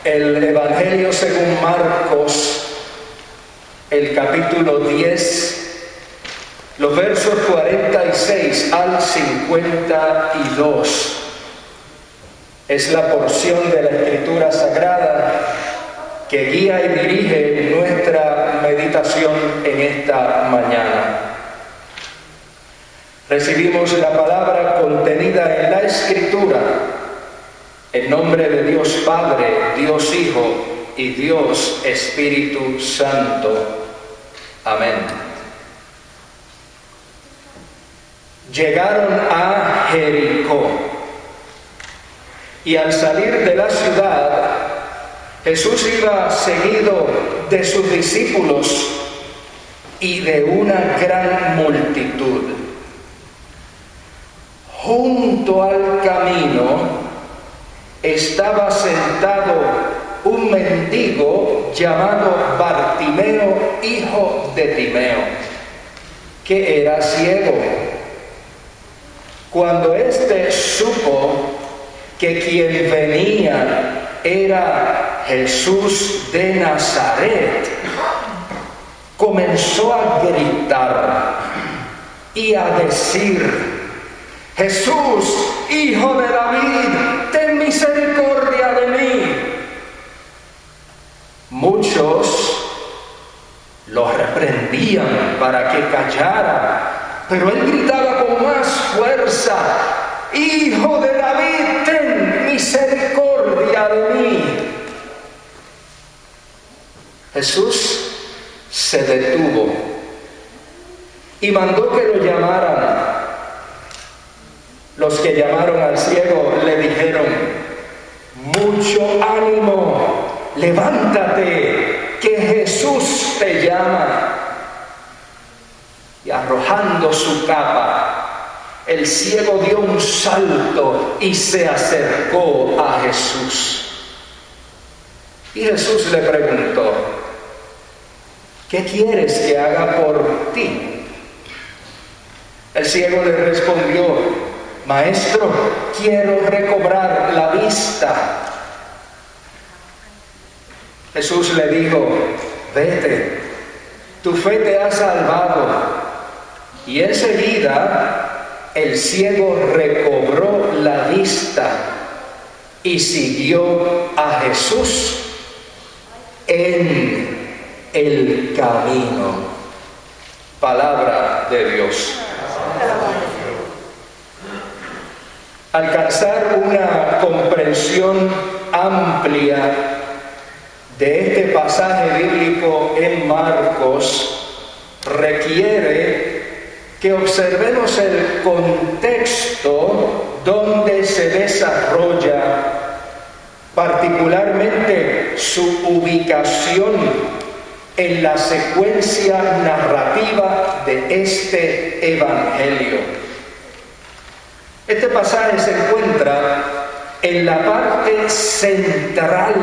El Evangelio según Marcos, el capítulo 10, los versos 46 al 52. Es la porción de la Escritura Sagrada que guía y dirige nuestra meditación en esta mañana. Recibimos la palabra contenida en la Escritura, en nombre de Dios Padre, Dios Hijo y Dios Espíritu Santo. Amén. Llegaron a Jericó, y al salir de la ciudad, Jesús iba seguido de sus discípulos y de una gran multitud. Junto al camino estaba sentado un mendigo llamado Bartimeo, hijo de Timeo, que era ciego. Cuando éste supo que quien venía era Jesús de Nazaret, comenzó a gritar y a decir: Jesús, hijo de David, ten misericordia de mí. Muchos lo reprendían para que callara, pero él gritaba con más fuerza: Hijo de David, ten misericordia de mí. Jesús se detuvo y mandó que lo llamaran. Los que llamaron al ciego le dijeron: mucho ánimo, levántate, que Jesús te llama. Y arrojando su capa, el ciego dio un salto y se acercó a Jesús. Y Jesús le preguntó: ¿qué quieres que haga por ti? El ciego le respondió: Maestro, quiero recobrar la vista. Jesús le dijo: vete, tu fe te ha salvado. Y enseguida el ciego recobró la vista y siguió a Jesús en el camino. Palabra de Dios. Alcanzar una comprensión amplia de este pasaje bíblico en Marcos requiere que observemos el contexto donde se desarrolla, particularmente su ubicación en la secuencia narrativa de este Evangelio. Este pasaje se encuentra en la parte central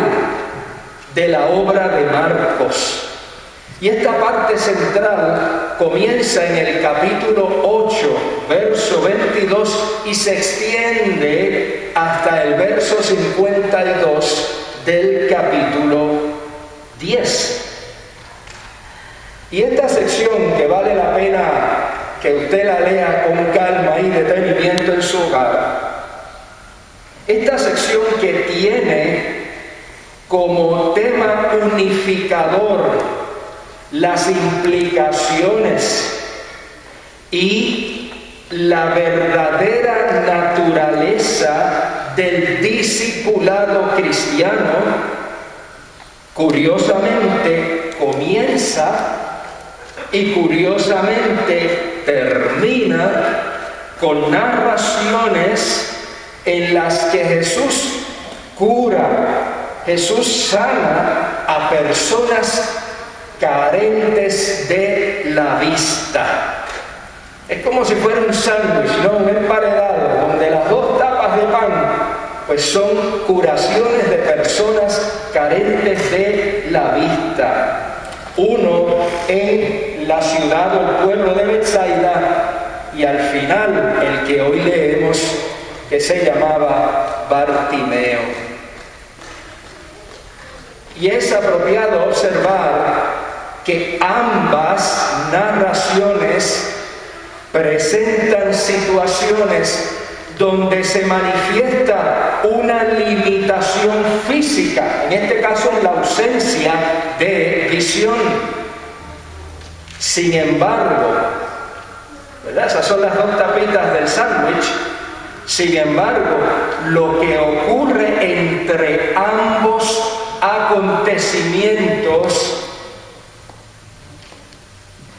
de la obra de Marcos. Y esta parte central comienza en el capítulo 8, verso 22, y se extiende hasta el verso 52 del capítulo 10. Y esta sección, que vale la pena que usted la lea con calma y detenimiento en su hogar, esta sección que tiene como tema unificador las implicaciones y la verdadera naturaleza del discipulado cristiano, curiosamente comienza y curiosamente termina con narraciones en las que Jesús cura, Jesús sana a personas carentes de la vista. Es como si fuera un sándwich, ¿no? Un emparedado, donde las dos tapas de pan pues son curaciones de personas carentes de la vista. Uno en la ciudad o el pueblo de Betsaida, y al final el que hoy leemos, que se llamaba Bartimeo. Y es apropiado observar que ambas narraciones presentan situaciones donde se manifiesta una limitación física, en este caso la ausencia de visión. Sin embargo, ¿verdad? Esas son las dos tapitas del sándwich. Sin embargo, lo que ocurre entre ambos acontecimientos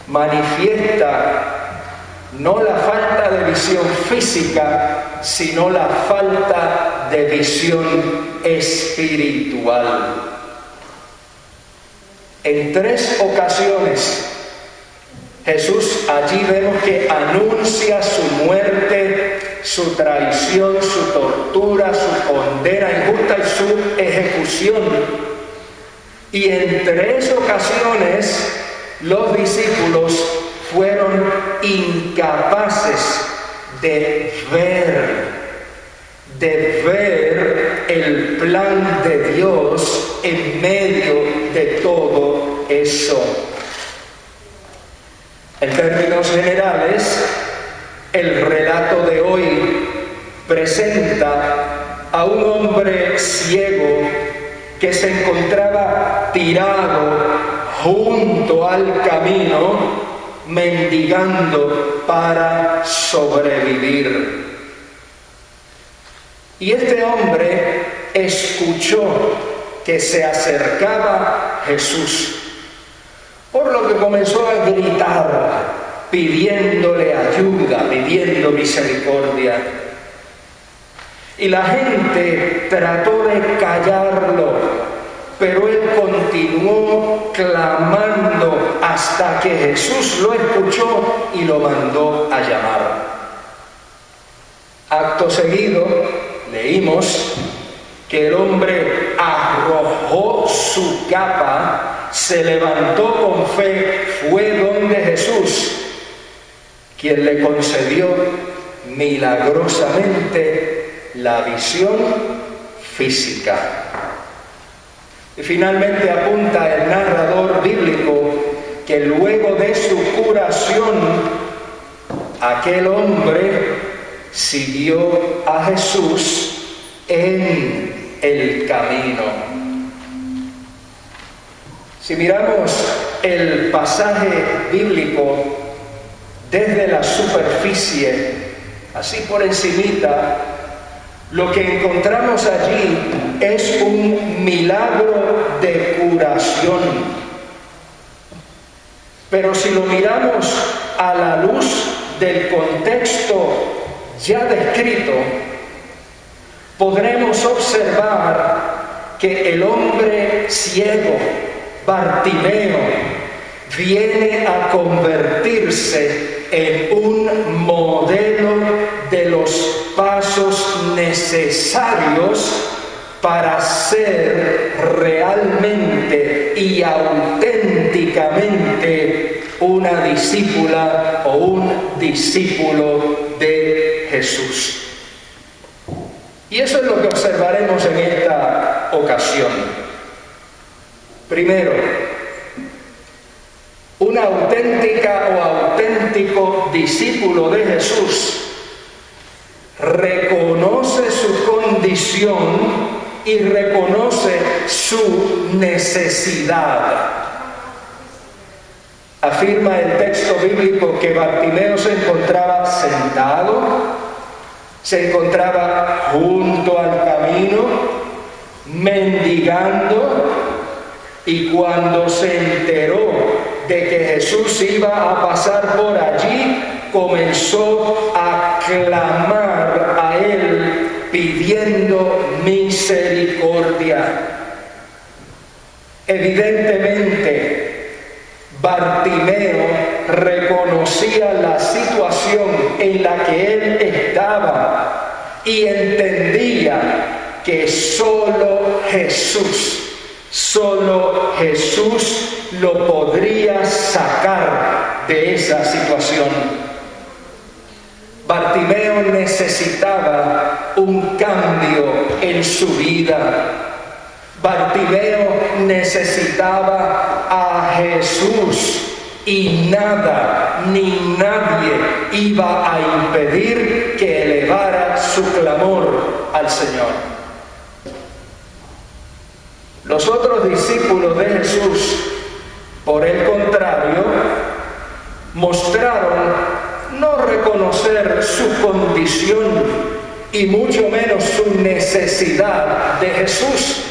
manifiesta no la falta de visión física, sino la falta de visión espiritual. En 3 ocasiones, Jesús allí vemos que anuncia su muerte, su traición, su tortura, su condena injusta y su ejecución. Y en 3 ocasiones los discípulos fueron incapaces de ver el plan de Dios en medio de todo eso. En términos generales, el relato de hoy presenta a un hombre ciego que se encontraba tirado junto al camino, mendigando para sobrevivir. Y este hombre escuchó que se acercaba Jesús, por lo que comenzó a gritar, pidiéndole ayuda, pidiendo misericordia. Y la gente trató de callarlo, pero él continuó clamando hasta que Jesús lo escuchó y lo mandó a llamar. Acto seguido, leímos que el hombre arrojó su capa, se levantó con fe, fue donde Jesús, quien le concedió milagrosamente la visión física. Y finalmente apunta el narrador bíblico que luego de su curación, aquel hombre siguió a Jesús en el camino. Si miramos el pasaje bíblico desde la superficie, así por encimita, lo que encontramos allí es un milagro de curación. Pero si lo miramos a la luz del contexto ya descrito, podremos observar que el hombre ciego, Bartimeo, viene a convertirse en un modelo de los pasos necesarios para ser realmente y auténticamente una discípula o un discípulo de Jesús. Y eso es lo que observaremos en esta ocasión. Primero, una auténtica o auténtico discípulo de Jesús reconoce su condición y reconoce su necesidad. Afirma el texto bíblico que Bartimeo se encontraba sentado, se encontraba junto al camino, mendigando, y cuando se enteró de que Jesús iba a pasar por allí, comenzó a clamar a él pidiendo misericordia. Evidentemente, Bartimeo reconocía la situación en la que él estaba y entendía que solo Jesús lo podría sacar de esa situación. Bartimeo necesitaba un cambio en su vida. Bartimeo necesitaba a Jesús y nada ni nadie iba a impedir que elevara su clamor al Señor. Los otros discípulos de Jesús, por el contrario, mostraron no reconocer su condición y mucho menos su necesidad de Jesús,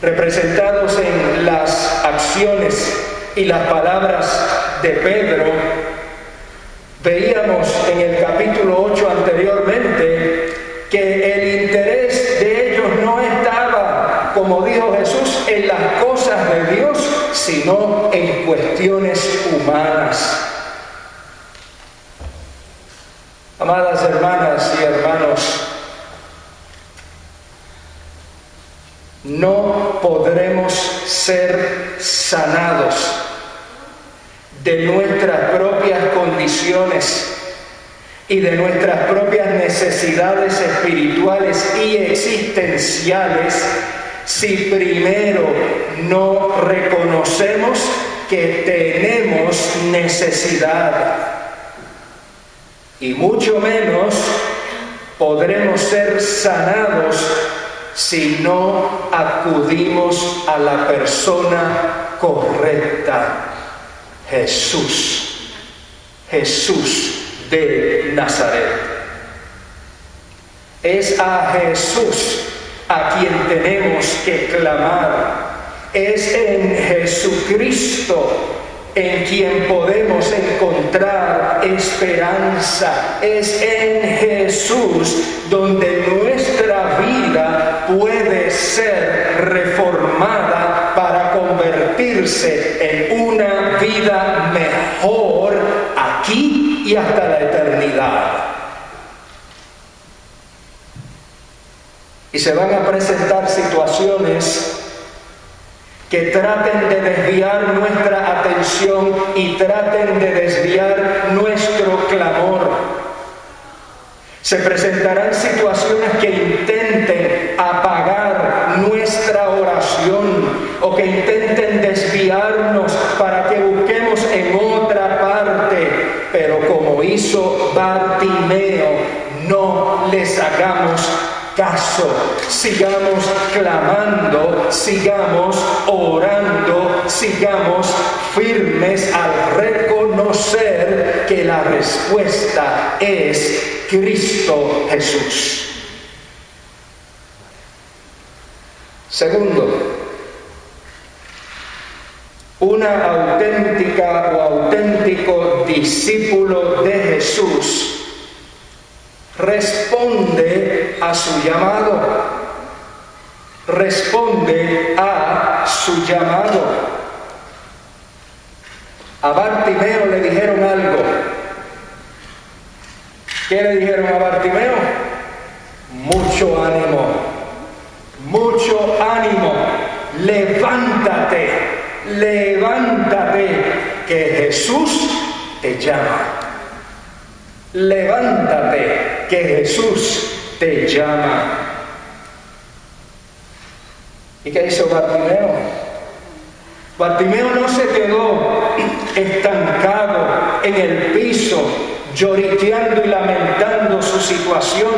representados en las acciones y las palabras de Pedro. Veíamos en el capítulo 8 anteriormente que el interés de ellos no estaba, como dijo Jesús, en las cosas de Dios, sino en cuestiones humanas. Amadas hermanas y hermanos, no podremos ser sanados de nuestras propias condiciones y de nuestras propias necesidades espirituales y existenciales si primero no reconocemos que tenemos necesidad. Y mucho menos podremos ser sanados si no acudimos a la persona correcta, Jesús de Nazaret. Es a Jesús a quien tenemos que clamar. Es en Jesucristo en quien podemos encontrar esperanza. Es en Jesús donde nuestra vida puede ser reformada para convertirse en una vida mejor aquí y hasta la eternidad. Y se van a presentar situaciones que traten de desviar nuestra atención y traten de desviar nuestro clamor. Se presentarán situaciones que intenten apagar nuestra oración o que intenten desviarnos para que busquemos en otra parte. Pero como hizo Bartimeo, no les hagamos caso, sigamos clamando, sigamos orando, sigamos firmes al reconocer que la respuesta es Cristo Jesús. Segundo, una auténtica o auténtico discípulo de Jesús responde a su llamado. Responde a su llamado. A Bartimeo le dijeron algo. ¿Qué le dijeron a Bartimeo? Mucho ánimo. Mucho ánimo. Levántate. Levántate, que Jesús te llama. Levántate, que Jesús te llama. ¿Y qué hizo Bartimeo? Bartimeo no se quedó estancado en el piso, lloriqueando y lamentando su situación.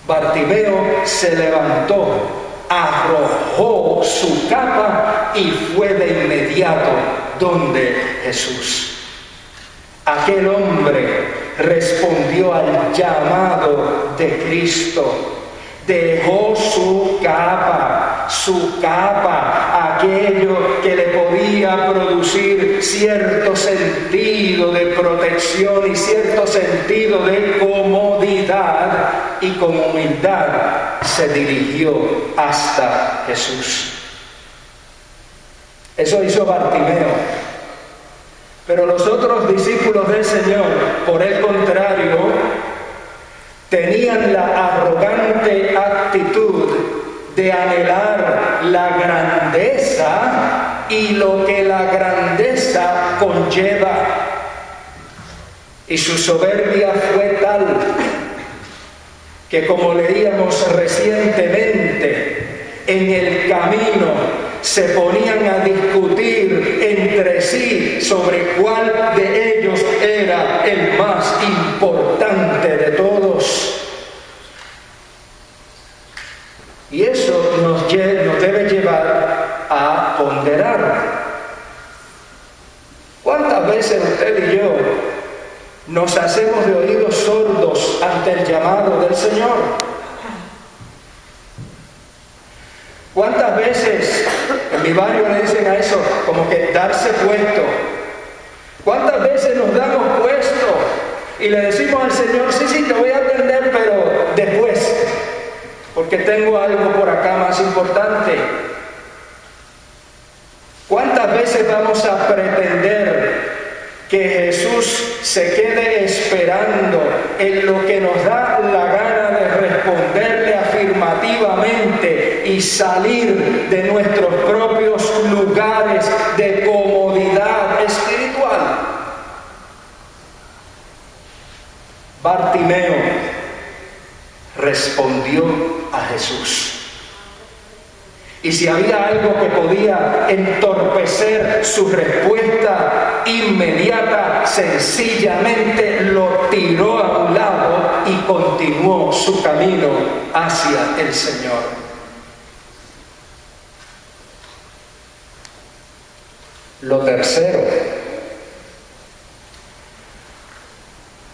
Bartimeo se levantó, arrojó su capa y fue de inmediato donde Jesús. Aquel hombre respondió al llamado de Cristo. Dejó su capa, aquello que le podía producir cierto sentido de protección y cierto sentido de comodidad, y con humildad se dirigió hasta Jesús. Eso hizo Bartimeo. Pero los otros discípulos del Señor, por el contrario, tenían la arrogante actitud de anhelar la grandeza y lo que la grandeza conlleva. Y su soberbia fue tal que, como leíamos recientemente, en el camino se ponían a discutir entre sí sobre cuál de ellos era el más importante de todos. Y eso nos debe llevar a ponderar. ¿Cuántas veces usted y yo nos hacemos de oídos sordos ante el llamado del Señor? ¿Cuántas veces en mi barrio le dicen a eso como que darse puesto? ¿Cuántas veces nos damos puesto y le decimos al Señor, sí, te voy a atender, pero después, porque tengo algo por acá más importante? ¿Cuántas veces vamos a pretender que Jesús se quede esperando en lo que nos da la gana de responderle afirmativamente y salir de nuestros propios lugares de comodidad espiritual? Bartimeo respondió a Jesús. Y si había algo que podía entorpecer su respuesta inmediata, sencillamente lo tiró a un lado y continuó su camino hacia el Señor. Lo tercero,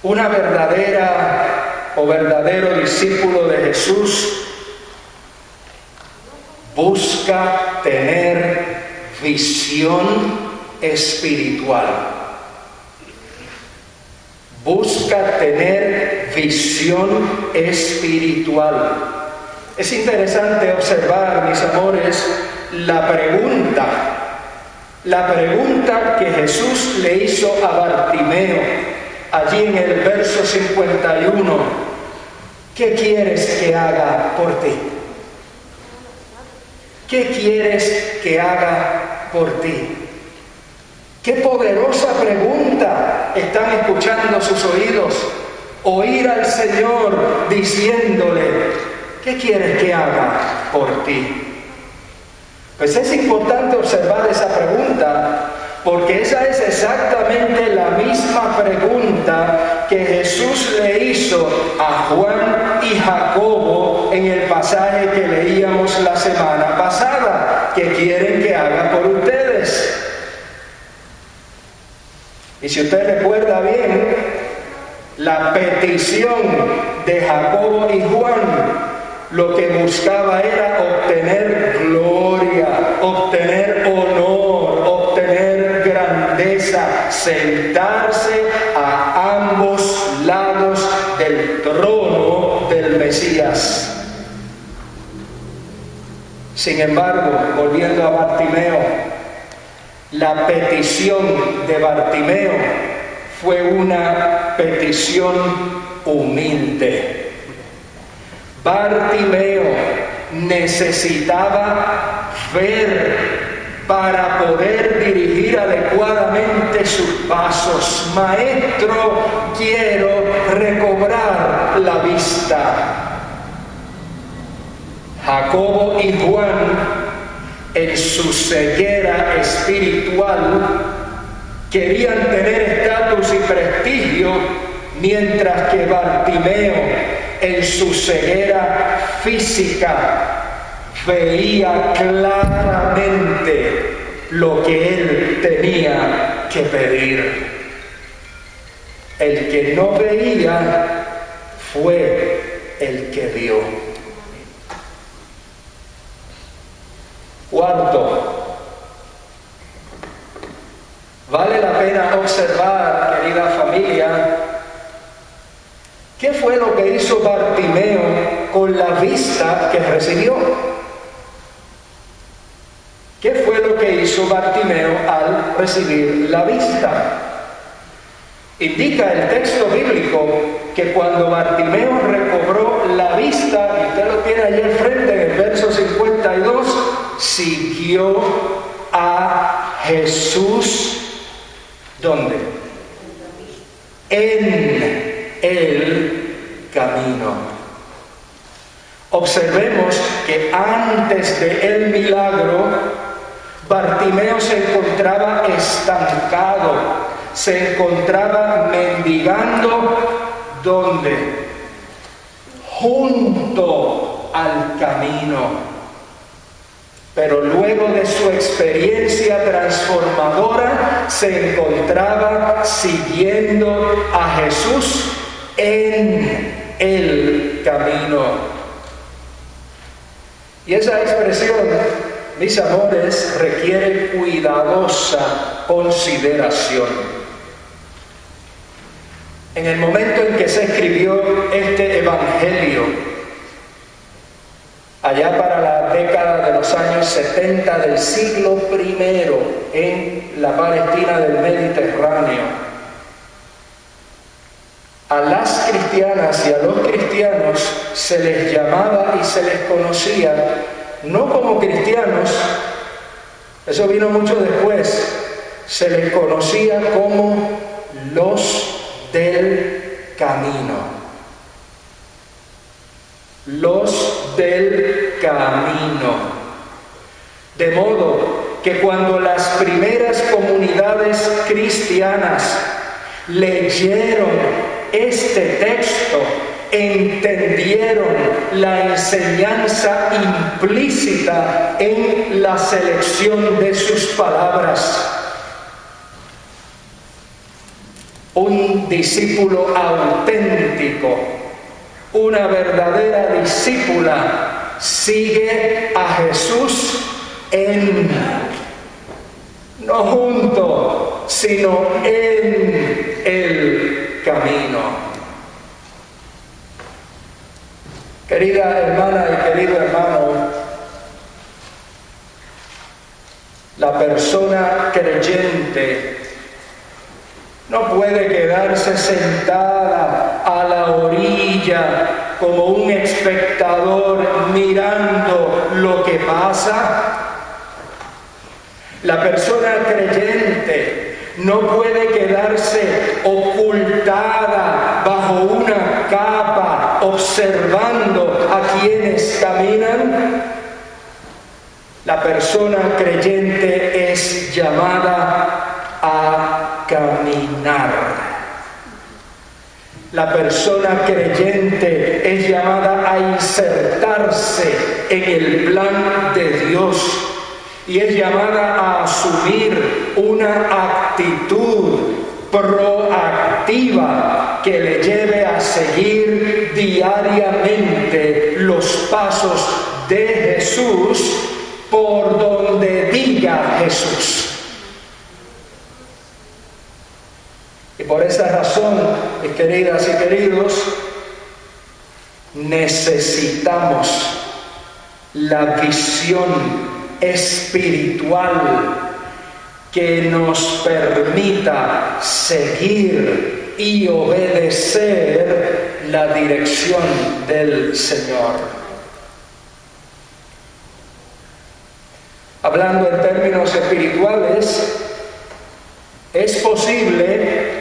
una verdadera o verdadero discípulo de Jesús busca tener visión espiritual. Busca tener visión espiritual. Es interesante observar, mis amores, la pregunta que Jesús le hizo a Bartimeo, allí en el verso 51. ¿Qué quieres que haga por ti? ¿Qué quieres que haga por ti? ¡Qué poderosa pregunta están escuchando sus oídos! Oír al Señor diciéndole, ¿qué quieres que haga por ti? Pues es importante observar esa pregunta, porque esa es exactamente la misma pregunta que Jesús le hizo a Juan y Jacobo en el pasaje que leíamos la semana pasada. ¿Qué quieren que haga por ustedes? Y si usted recuerda bien, la petición de Jacobo y Juan lo que buscaba era obtener gloria, obtener honor, obtener grandeza, sentarse a ambos lados del trono del Mesías. Sin embargo, volviendo a Bartimeo, la petición de Bartimeo fue una petición humilde. Bartimeo necesitaba ver para poder dirigir adecuadamente sus pasos. Maestro, quiero recobrar la vista. Jacobo y Juan, en su ceguera espiritual, querían tener estatus y prestigio, mientras que Bartimeo, en su ceguera física, veía claramente lo que él tenía que pedir. El que no veía fue el que vio. Cuarto, vale la pena observar, querida familia, ¿qué fue lo que hizo Bartimeo con la vista que recibió? ¿Qué fue lo que hizo Bartimeo al recibir la vista? Indica el texto bíblico que cuando Bartimeo recobró la vista, y usted lo tiene allí al frente en el verso 52, siguió a Jesús. ¿Dónde? En el camino. Observemos que antes del milagro, Bartimeo se encontraba estancado, se encontraba mendigando, ¿dónde? Junto al camino. Pero luego de su experiencia transformadora, se encontraba siguiendo a Jesús en el camino. Y esa expresión, mis amores, requiere cuidadosa consideración. En el momento en que se escribió este evangelio, allá para la década de los años 70 del siglo I en la Palestina del Mediterráneo, a las cristianas y a los cristianos se les llamaba y se les conocía no como cristianos, eso vino mucho después, se les conocía como los del camino. Los del camino. De modo que cuando las primeras comunidades cristianas leyeron este texto, entendieron la enseñanza implícita en la selección de sus palabras. Un discípulo auténtico, una verdadera discípula, sigue a Jesús no junto, sino en el camino. Querida hermana y querido hermano, la persona creyente no puede quedarse sentada a la orilla como un espectador mirando lo que pasa. La persona creyente no puede quedarse ocultada bajo una capa observando a quienes caminan. La persona creyente es llamada a caminar. La persona creyente es llamada a insertarse en el plan de Dios y es llamada a asumir una actitud proactiva que le lleve a seguir diariamente los pasos de Jesús por donde diga Jesús. Y por esa razón, mis queridas y queridos, necesitamos la visión espiritual que nos permita seguir y obedecer la dirección del Señor. Hablando en términos espirituales, es posible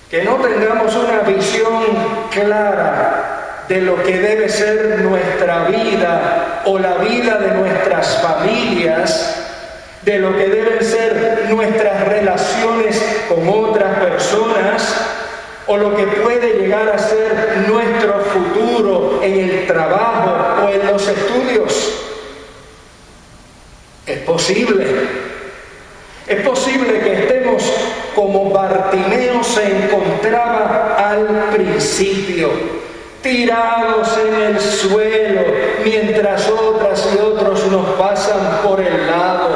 que no tengamos una visión clara de lo que debe ser nuestra vida o la vida de nuestras familias, de lo que deben ser nuestras relaciones con otras personas o lo que puede llegar a ser nuestro futuro en el trabajo o en los estudios. Es posible que estemos como Bartimeo se encontraba al principio, tirados en el suelo, mientras otras y otros nos pasan por el lado.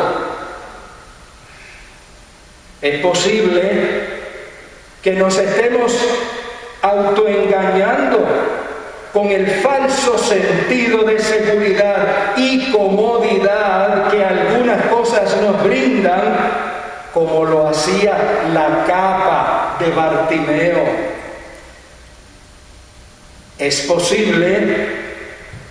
Es posible que nos estemos autoengañando con el falso sentido de seguridad y comodidad que algunas cosas nos brindan, como lo hacía la capa de Bartimeo. Es posible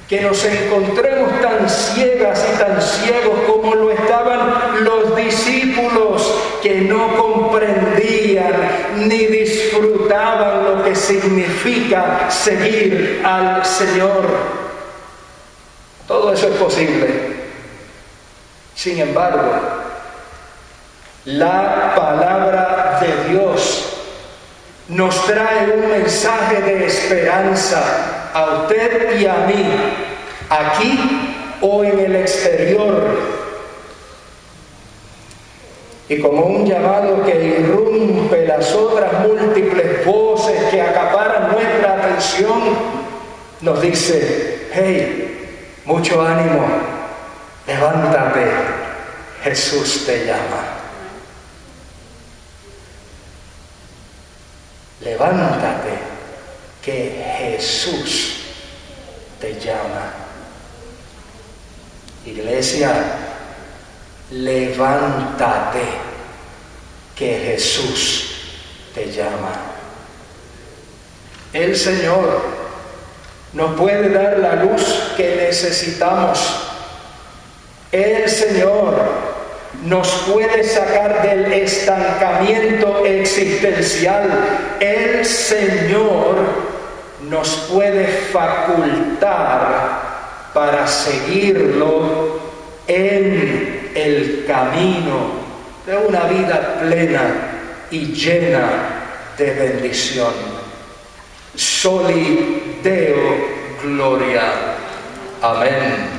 que nos encontremos tan ciegas y tan ciegos como lo estaban los discípulos, que no comprendían ni disfrutaban lo que significa seguir al Señor. Todo eso es posible. Sin embargo, la palabra de Dios nos trae un mensaje de esperanza a usted y a mí, aquí o en el exterior. Y como un llamado que irrumpe las otras múltiples voces que acaparan nuestra atención, nos dice: hey, mucho ánimo, levántate, Jesús te llama. Levántate, que Jesús te llama. Iglesia, levántate, que Jesús te llama. El Señor nos puede dar la luz que necesitamos. El Señor nos puede sacar del estancamiento existencial. El Señor nos puede facultar para seguirlo en el camino de una vida plena y llena de bendición. Soli Deo Gloria. Amén.